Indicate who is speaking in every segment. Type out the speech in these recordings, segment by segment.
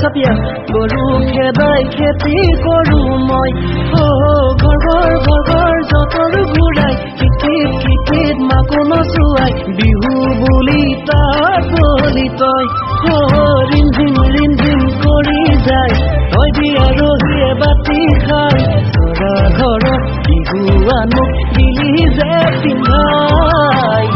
Speaker 1: Sapia guru khedai kheti koru moi ghor jotor gurai kikit makono suai bihu buli tar boli toy rin zim kori jai toy dia rohie bati khai sora ghorot bihu anu dili je pindai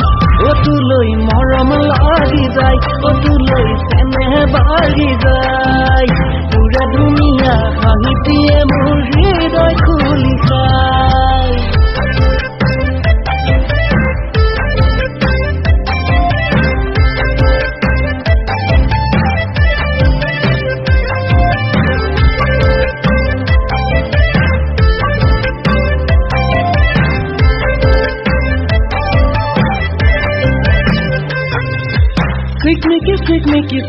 Speaker 1: otuloi morom lagi jai otuloi sene bagi jai pura dunia hahitie mor hridoy khuli khai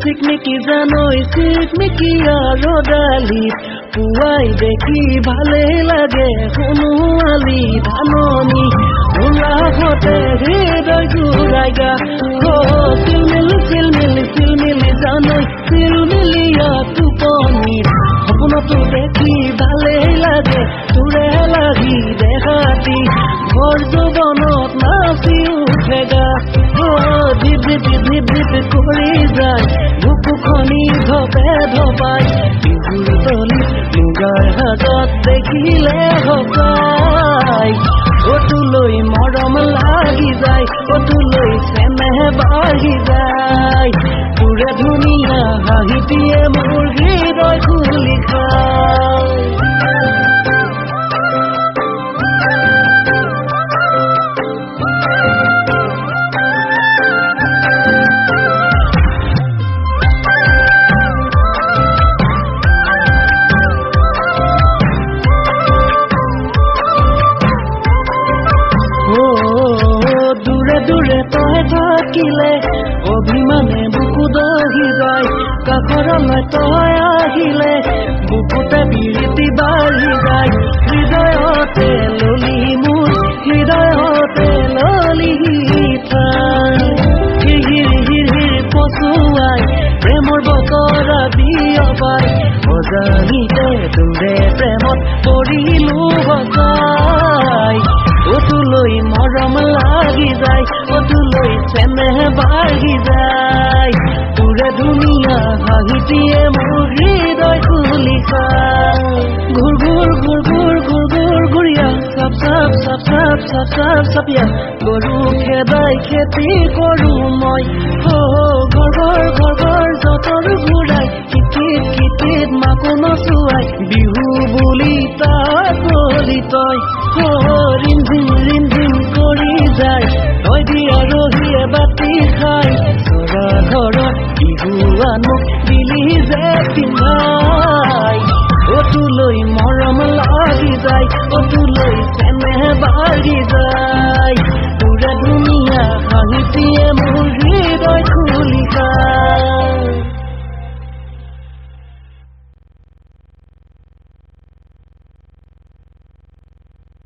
Speaker 1: Sikmiki janoi sikmiki arodali puai dekhi bhale lage hunuali dhanoni ula hote hridoy juraiga silmili janoi silmilia tuponi hoponoto dekhi bhale lage ture lagi dekhati ghor jobanot nachi uthega dhip kori jai buku khoni dhope dhopai bihur toli lugar hatat dekhile hokai otuloi morom lagi jai otuloi sene bagi jai pura dunia hahitie mor hridoy khuli khai থাকিলে অভিমানে বুকু দহি যায় কাখৰলৈ তই আহিলে বুকুতে বিৰিতি বাঢ়ি যায় হৃদয়তে ললি মোৰ হৃদয়তে ললি হিৰ পচুৱাই প্ৰেমৰ বতৰা বিয়পাই অজানিতে দূৰে প্ৰেমত পৰিলো সজাই otuloi morom lagi jai otuloi sene bagi jai pura dunia hahitie mor hridoy khuli khai ghur guria sap sapia goru khedai kheti koru moi ghor jotor gurai kikit makono suai bihu buli tar boli toy rin zim kori jai toy dia rohie bati khai sora ghorot bihu anu dili je pindai otuloi morom lagi jai otuloi